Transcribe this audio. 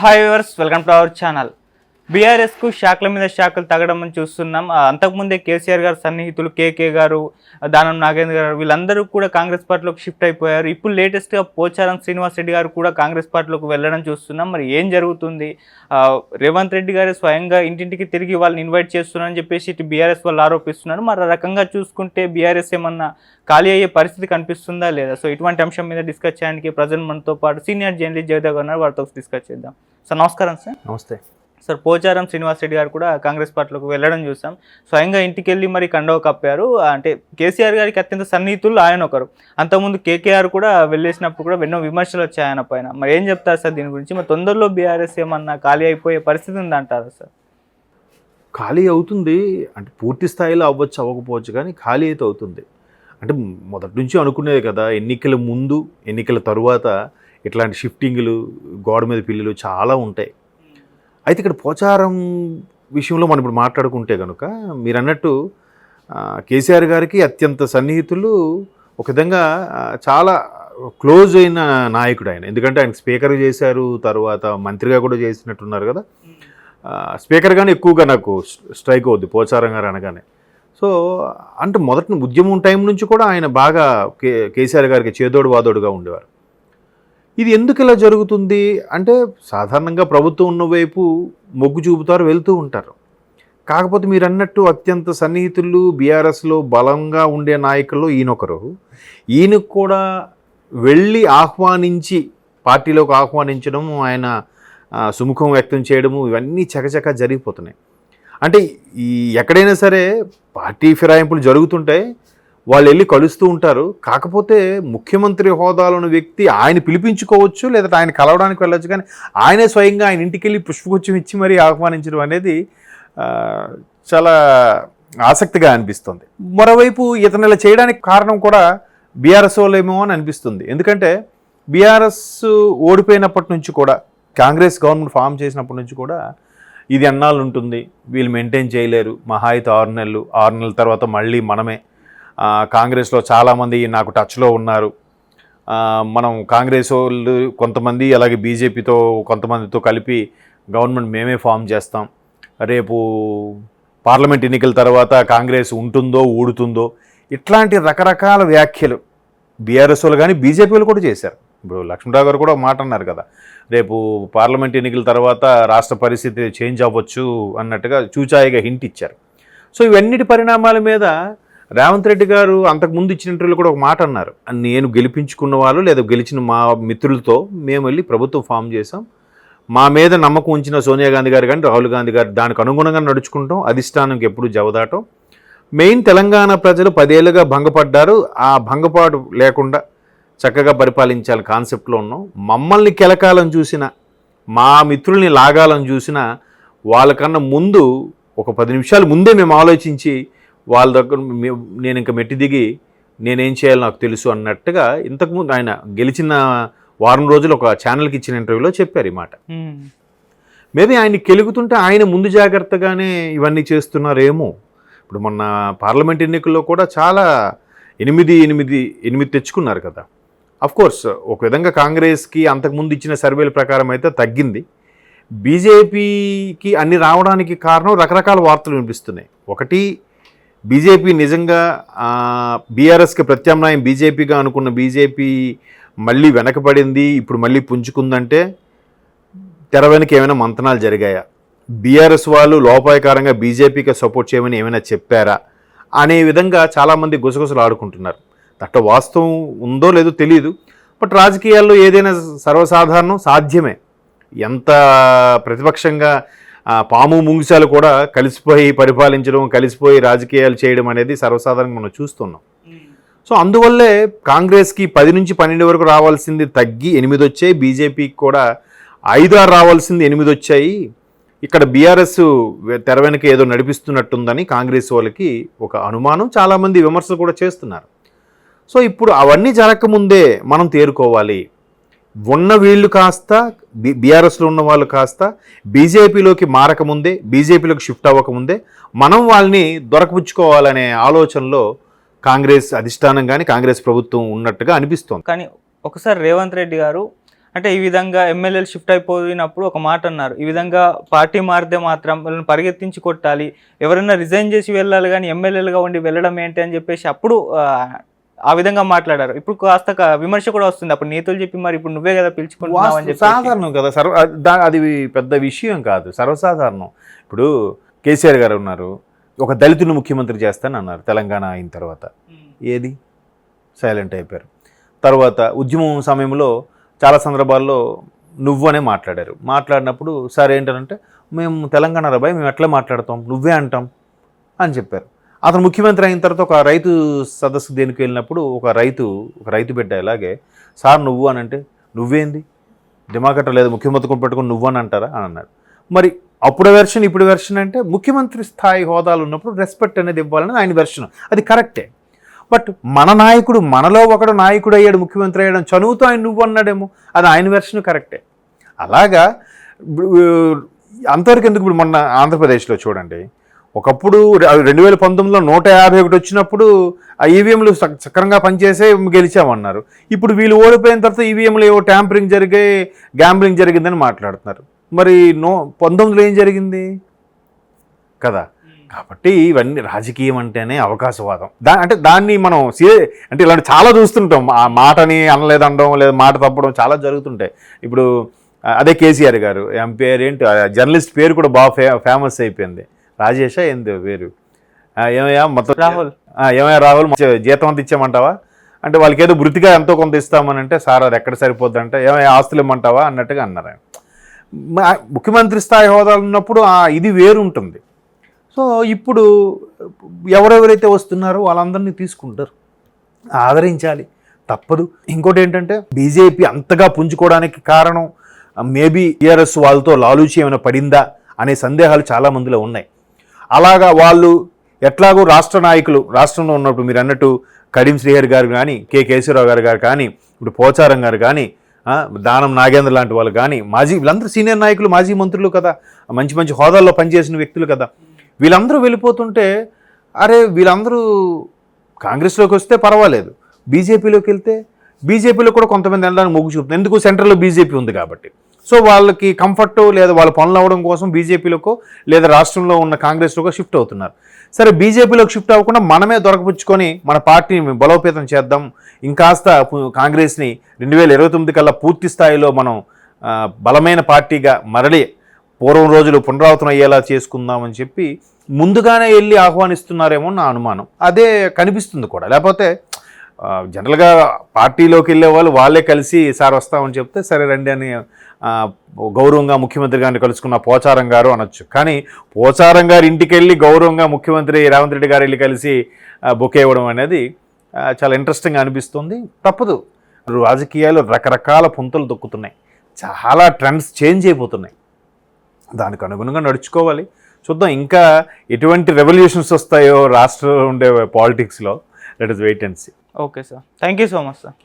Hi viewers, welcome to our channel. బీఆర్ఎస్కు శాఖల మీద శాఖలు తగ్గడం చూస్తున్నాం. అంతకుముందే కేసీఆర్ గారు సన్నిహితులు కేకే గారు, దానం నాగేంద్ర గారు వీళ్ళందరూ కూడా కాంగ్రెస్ పార్టీలోకి షిఫ్ట్ అయిపోయారు. ఇప్పుడు లేటెస్ట్గా పోచారం శ్రీనివాస్ రెడ్డి గారు కూడా కాంగ్రెస్ పార్టీలోకి వెళ్ళడం చూస్తున్నాం. మరి ఏం జరుగుతుంది? రేవంత్ రెడ్డి గారు స్వయంగా ఇంటింటికి తిరిగి వాళ్ళని ఇన్వైట్ చేస్తున్నారని చెప్పేసి ఇటు బీఆర్ఎస్ వాళ్ళు ఆరోపిస్తున్నారు. మరి ఆ రకంగా చూసుకుంటే బీఆర్ఎస్ ఏమన్నా ఖాళీ అయ్యే పరిస్థితి కనిపిస్తుందా లేదా? సో ఇటువంటి అంశం మీద డిస్కస్ చేయడానికి ప్రజెంట్ మనతో పాటు సీనియర్ జర్నలిస్ట్ జయదేవ్ గారు ఉన్నారు. వారితో డిస్కస్ చేద్దాం. సార్ నమస్కారం. సార్ నమస్తే సార్. పోచారం శ్రీనివాస్ రెడ్డి గారు కూడా కాంగ్రెస్ పార్టీలోకి వెళ్ళడం చూసాం. స్వయంగా ఇంటికి వెళ్ళి మరి కండవ కప్పారు. అంటే కేసీఆర్ గారికి అత్యంత సన్నిహితులు ఆయన ఒకరు. అంతకుముందు కేకేఆర్ కూడా వెళ్ళేసినప్పుడు కూడా ఎన్నో విమర్శలు వచ్చాయి ఆయన పైన. మరి ఏం చెప్తారు సార్ దీని గురించి? మరి తొందరలో బీఆర్ఎస్ ఏమన్నా ఖాళీ అయిపోయే పరిస్థితి ఉందంటారా సార్? ఖాళీ అవుతుంది అంటే పూర్తి స్థాయిలో అవ్వచ్చు అవ్వకపోవచ్చు, కానీ ఖాళీ అయితే అవుతుంది. అంటే మొదటి నుంచి అనుకునేది కదా, ఎన్నికల ముందు ఎన్నికల తరువాత ఇట్లాంటి షిఫ్టింగ్లు, గోడ మీద పిల్లులు చాలా ఉంటాయి. అయితే ఇక్కడ పోచారం విషయంలో మనం ఇప్పుడు మాట్లాడుకుంటే కనుక మీరు అన్నట్టు కేసీఆర్ గారికి అత్యంత సన్నిహితులు, ఒక విధంగా చాలా క్లోజ్ అయిన నాయకుడు ఆయన. ఎందుకంటే ఆయన స్పీకర్ చేశారు, తర్వాత మంత్రిగా కూడా చేసినట్టున్నారు కదా. స్పీకర్గానే ఎక్కువగా నాకు స్ట్రైక్ అవుద్ది పోచారం గారు అనగానే. సో అంటే మొదటి ఉద్యమం టైం నుంచి కూడా ఆయన బాగా కేసీఆర్ గారికి చేదోడు వాదోడుగా ఉండేవారు. ఇది ఎందుకు ఇలా జరుగుతుంది అంటే, సాధారణంగా ప్రభుత్వం ఉన్న వైపు మొగ్గు చూపుతారు, వెళ్తూ ఉంటారు. కాకపోతే మీరు అన్నట్టు అత్యంత సన్నిహితులు బీఆర్ఎస్లో బలంగా ఉండే నాయకుల్లో ఈయనొకరు. ఈయనకు కూడా వెళ్ళి ఆహ్వానించి పార్టీలోకి ఆహ్వానించడం, ఆయన సుముఖం వ్యక్తం చేయడము, ఇవన్నీ చకచకా జరిగిపోతున్నాయి. అంటే ఈ ఎక్కడైనా సరే పార్టీ ఫిరాయింపులు జరుగుతుంటాయి, వాళ్ళు వెళ్ళి కలుస్తూ ఉంటారు. కాకపోతే ముఖ్యమంత్రి హోదాలో ఉన్న వ్యక్తి ఆయన పిలిపించుకోవచ్చు, లేదా ఆయన కలవడానికి వెళ్ళొచ్చు, కానీ ఆయనే స్వయంగా ఆయన ఇంటికి వెళ్ళి పుష్పగుచ్చం ఇచ్చి మరీ ఆహ్వానించడం అనేది చాలా ఆసక్తిగా అనిపిస్తుంది. మరోవైపు ఇతను ఇలా చేయడానికి కారణం కూడా బీఆర్ఎస్ వాళ్ళేమో అని అనిపిస్తుంది. ఎందుకంటే బీఆర్ఎస్ ఓడిపోయినప్పటి నుంచి కూడా, కాంగ్రెస్ గవర్నమెంట్ ఫామ్ చేసినప్పటి నుంచి కూడా ఇది ఎన్నాళ్ళు ఉంటుంది, వీళ్ళు మెయింటైన్ చేయలేరు, మహా అయితే 6 నెలలు, 6 నెలల తర్వాత మళ్ళీ మనమే. కాంగ్రెస్లో చాలామంది నాకు టచ్లో ఉన్నారు, మనం కాంగ్రెస్ వాళ్ళు కొంతమంది, అలాగే బీజేపీతో కొంతమందితో కలిపి గవర్నమెంట్ మేమే ఫామ్ చేస్తాం, రేపు పార్లమెంట్ ఎన్నికల తర్వాత కాంగ్రెస్ ఉంటుందో ఊడుతుందో, ఇట్లాంటి రకరకాల వ్యాఖ్యలు బీఆర్ఎస్ వాళ్ళు కానీ బీజేపీ వాళ్ళు కూడా చేశారు. ఇప్పుడు లక్ష్మణరావు గారు కూడా ఒక మాట అన్నారు కదా, రేపు పార్లమెంట్ ఎన్నికల తర్వాత రాష్ట్ర పరిస్థితి చేంజ్ అవ్వచ్చు అన్నట్టుగా చూచాయిగా హింట్ ఇచ్చారు. సో ఇవన్నిటి పరిణామాల మీద రేవంత్ రెడ్డి గారు అంతకుముందు ఇచ్చిన ఇంటర్వ్యూలో కూడా ఒక మాట అన్నారు, నేను గెలిపించుకున్న వాళ్ళు లేదా గెలిచిన మా మిత్రులతో మేము వెళ్ళి ప్రభుత్వం ఫామ్ చేసాం, మా మీద నమ్మకం ఉంచిన సోనియా గాంధీ గారు కానీ రాహుల్ గాంధీ గారు దానికి అనుగుణంగా నడుచుకుంటాం, అధిష్టానంకి ఎప్పుడు జవదాటం. మెయిన్ తెలంగాణ ప్రజలు 10 ఏళ్ళుగా భంగపడ్డారు, ఆ భంగపాటు లేకుండా చక్కగా పరిపాలించాలి కాన్సెప్ట్లో ఉన్నాం. మమ్మల్ని కెలకాలని చూసిన, మా మిత్రుల్ని లాగాలని చూసిన వాళ్ళకన్నా ముందు ఒక 10 నిమిషాల ముందే మేము ఆలోచించి వాళ్ళ దగ్గర నేను ఇంకా మెట్టి దిగి నేనేం చేయాలో నాకు తెలుసు అన్నట్టుగా ఇంతకుముందు ఆయన గెలిచిన వారం రోజులు ఒక ఛానల్కి ఇచ్చిన ఇంటర్వ్యూలో చెప్పారు ఈ మాట. మేబీ ఆయన కెలుగుతుంటే ఆయన ముందు జాగ్రత్తగానే ఇవన్నీ చేస్తున్నారేమో. ఇప్పుడు మొన్న పార్లమెంట్ ఎన్నికల్లో కూడా చాలా 8 తెచ్చుకున్నారు కదా. అఫ్కోర్స్ ఒక విధంగా కాంగ్రెస్కి అంతకుముందు ఇచ్చిన సర్వేల ప్రకారం అయితే తగ్గింది. బీజేపీకి అన్ని రావడానికి కారణం రకరకాల వార్తలు వినిపిస్తున్నాయి. ఒకటి, బీజేపీ నిజంగా బీఆర్ఎస్కి ప్రత్యామ్నాయం బీజేపీగా అనుకున్న బీజేపీ మళ్ళీ వెనకబడింది, ఇప్పుడు మళ్ళీ పుంజుకుందంటే తెర వెనక ఏమైనా మంతనాలు జరిగాయా, బీఆర్ఎస్ వాళ్ళు లోపాయకారంగా బీజేపీకి సపోర్ట్ చేయమని ఏమైనా చెప్పారా అనే విధంగా చాలామంది గుసగుసలు ఆడుకుంటున్నారు. దట్ట వాస్తవం ఉందో లేదో తెలియదు. బట్ రాజకీయాల్లో ఏదైనా సర్వసాధారణం, సాధ్యమే. ఎంత ప్రతిపక్షంగా పాము ముంగిసాలు కూడా కలిసిపోయి పరిపాలించడం, కలిసిపోయి రాజకీయాలు చేయడం అనేది సర్వసాధారణంగా మనం చూస్తున్నాం. సో అందువల్లే కాంగ్రెస్కి 10 నుంచి 12 వరకు రావాల్సింది తగ్గి 8 వచ్చాయి, బీజేపీకి కూడా 5-6 రావాల్సింది 8 వచ్చాయి. ఇక్కడ బీఆర్ఎస్ తెర వెనక ఏదో నడిపిస్తున్నట్టుందని కాంగ్రెస్ వాళ్ళకి ఒక అనుమానం, చాలామంది విమర్శలు కూడా చేస్తున్నారు. సో ఇప్పుడు అవన్నీ జరగకముందే మనం తేరుకోవాలి. ఉన్న వీళ్ళు కాస్త బీఆర్ఎస్లో ఉన్న వాళ్ళు కాస్త బీజేపీలోకి మారకముందే, బీజేపీలోకి షిఫ్ట్ అవ్వకముందే మనం వాళ్ళని దొరకపుచ్చుకోవాలనే ఆలోచనలో కాంగ్రెస్ అధిష్టానం కానీ కాంగ్రెస్ ప్రభుత్వం ఉన్నట్టుగా అనిపిస్తోంది. కానీ ఒకసారి రేవంత్ రెడ్డి గారు అంటే ఈ విధంగా ఎమ్మెల్యేలు షిఫ్ట్ అయిపోయినప్పుడు ఒక మాట అన్నారు, ఈ విధంగా పార్టీ మారితే మాత్రం వాళ్ళని పరిగెత్తించి కొట్టాలి, ఎవరైనా రిజైన్ చేసి వెళ్ళాలి కానీ ఎమ్మెల్యేలుగా ఉండి వెళ్ళడం ఏంటి అని చెప్పేసి అప్పుడు ఆ విధంగా మాట్లాడారు. ఇప్పుడు కాస్త విమర్శ కూడా వస్తుంది, అప్పుడు నీతులు చెప్పి మరి ఇప్పుడు నువ్వే కదా పిలుచుకుంటున్నావు అని చెప్పి. సాధారణం కదా, అది పెద్ద విషయం కాదు, సర్వసాధారణం. ఇప్పుడు కేసీఆర్ గారు ఉన్నారు, ఒక దళితుని ముఖ్యమంత్రి చేస్తానన్నారు తెలంగాణ అయిన తర్వాత, ఏది సైలెంట్ అయిపోయారు. తర్వాత ఉద్యమం సమయంలో చాలా సందర్భాల్లో నువ్వనే మాట్లాడారు. మాట్లాడినప్పుడు సార్ ఏంటంటే మేము తెలంగాణ రాబాయ్ మేము ఎట్లా మాట్లాడతాం, నువ్వే అంటాం అని చెప్పారు. అతను ముఖ్యమంత్రి అయిన తర్వాత ఒక రైతు సదస్సు దేనికి వెళ్ళినప్పుడు ఒక రైతు బిడ్డ ఇలాగే సార్ నువ్వు అని అంటే, నువ్వేంది దిమాగట్ట లేదు ముఖ్యమంత్రి పెట్టుకుని నువ్వు అని అంటారా అని అన్నాడు. మరి అప్పుడు వెర్షన్ ఇప్పుడు వెర్షన్ అంటే ముఖ్యమంత్రి స్థాయి హోదాలు ఉన్నప్పుడు రెస్పెక్ట్ అనేది ఇవ్వాలని ఆయన వెర్షన్, అది కరెక్టే. బట్ మన నాయకుడు, మనలో ఒకడు నాయకుడు అయ్యాడు, ముఖ్యమంత్రి అయ్యాడు, చదువుతూ ఆయన నువ్వు అన్నాడేమో, అది ఆయన వెర్షన్ కరెక్టే. అలాగా అంతవరకు ఎందుకు. ఇప్పుడు మొన్న ఆంధ్రప్రదేశ్లో చూడండి, ఒకప్పుడు 2019లో 151 వచ్చినప్పుడు ఆ ఈవీఎంలు సక్రంగా పనిచేసే గెలిచామన్నారు. ఇప్పుడు వీళ్ళు ఓడిపోయిన తర్వాత ఈవీఎంలు ఏవో ట్యాంపరింగ్ గ్యాంబ్లింగ్ జరిగిందని మాట్లాడుతున్నారు. మరి 19లో ఏం జరిగింది కదా. కాబట్టి ఇవన్నీ రాజకీయం అంటేనే అవకాశవాదం. అంటే దాన్ని మనం అంటే ఇలాంటి చాలా చూస్తుంటాం. ఆ మాటని అనలేదనడం లేదా మాట తప్పడం చాలా జరుగుతుంటాయి. ఇప్పుడు అదే కేసీఆర్ గారు ఎంపీఆర్ ఏంటి జర్నలిస్ట్ పేరు కూడా బాగా ఫేమస్ అయిపోయింది, రాజేషా ఏంది పేరు, ఏమయ్యా మొత్తం రాహుల్ జీతం అంత ఇచ్చామంటావా అంటే వాళ్ళకి ఏదో వృత్తిగా ఎంతో కొంత ఇస్తామని అంటే సార్ అది ఎక్కడ సరిపోద్ది అంటే ఏమయ్యా ఆస్తులు ఇమ్మంటావా అన్నట్టుగా అన్నారు. ముఖ్యమంత్రి స్థాయి హోదాలు ఉన్నప్పుడు ఇది వేరు ఉంటుంది. సో ఇప్పుడు ఎవరెవరైతే వస్తున్నారో వాళ్ళందరినీ తీసుకుంటారు, ఆదరించాలి, తప్పదు. ఇంకోటి ఏంటంటే బీజేపీ అంతగా పుంజుకోవడానికి కారణం మేబీ టీఆర్ఎస్ వాళ్ళతో లాలూచి ఏమైనా పడిందా అనే సందేహాలు చాలా మందిలో ఉన్నాయి. అలాగా వాళ్ళు ఎట్లాగో రాష్ట్ర నాయకులు రాష్ట్రంలో ఉన్నప్పుడు మీరు అన్నట్టు కడియం శ్రీహరి గారు కానీ, కేశవరావు గారు కానీ, ఇప్పుడు పోచారం గారు కానీ, దానం నాగేంద్ర లాంటి వాళ్ళు కానీ, వీళ్ళందరూ సీనియర్ నాయకులు, మాజీ మంత్రులు కదా, మంచి మంచి హోదాల్లో పనిచేసిన వ్యక్తులు కదా. వీళ్ళందరూ వెళ్ళిపోతుంటే అరే వీళ్ళందరూ కాంగ్రెస్లోకి వస్తే పర్వాలేదు, బీజేపీలోకి వెళ్తే బీజేపీలో కూడా కొంతమంది వెళ్ళడానికి మొగ్గు చూపుతుంది. ఎందుకు సెంట్రల్లో బీజేపీ ఉంది కాబట్టి. సో వాళ్ళకి కంఫర్ట్ లేదా వాళ్ళ పనులు అవ్వడం కోసం బీజేపీలోకో లేదా రాష్ట్రంలో ఉన్న కాంగ్రెస్లోకో షిఫ్ట్ అవుతున్నారు. సరే బీజేపీలోకి షిఫ్ట్ అవ్వకుండా మనమే దొరకపుచ్చుకొని మన పార్టీని బలోపేతం చేద్దాం, ఇంకాస్త కాంగ్రెస్ని 2029 కల్లా పూర్తి స్థాయిలో మనం బలమైన పార్టీగా మరలి పూర్వం రోజులు పునరావృతం అయ్యేలా చేసుకుందామని చెప్పి ముందుగానే వెళ్ళి ఆహ్వానిస్తున్నారేమో నా అనుమానం. అదే కనిపిస్తుంది కూడా. లేకపోతే జనరల్గా పార్టీలోకి వెళ్ళే వాళ్ళు వాళ్ళే కలిసి సార్ వస్తామని చెప్తే సరే రండి అని గౌరవంగా ముఖ్యమంత్రి గారిని కలుసుకున్న పోచారం గారు అనొచ్చు. కానీ పోచారం గారి ఇంటికి వెళ్ళి గౌరవంగా ముఖ్యమంత్రి రేవంత్ రెడ్డి గారు వెళ్ళి కలిసి బొకే ఇవ్వడం అనేది చాలా ఇంట్రెస్టింగ్గా అనిపిస్తుంది. తప్పదు, రాజకీయాలు రకరకాల పుంతలు దొక్కుతున్నాయి, చాలా ట్రెండ్స్ చేంజ్ అయిపోతున్నాయి, దానికి అనుగుణంగా నడుచుకోవాలి. చూద్దాం ఇంకా ఎటువంటి రెవల్యూషన్స్ వస్తాయో రాష్ట్రంలో ఉండే పాలిటిక్స్లో. Let us wait and see. Okay sir, thank you so much sir.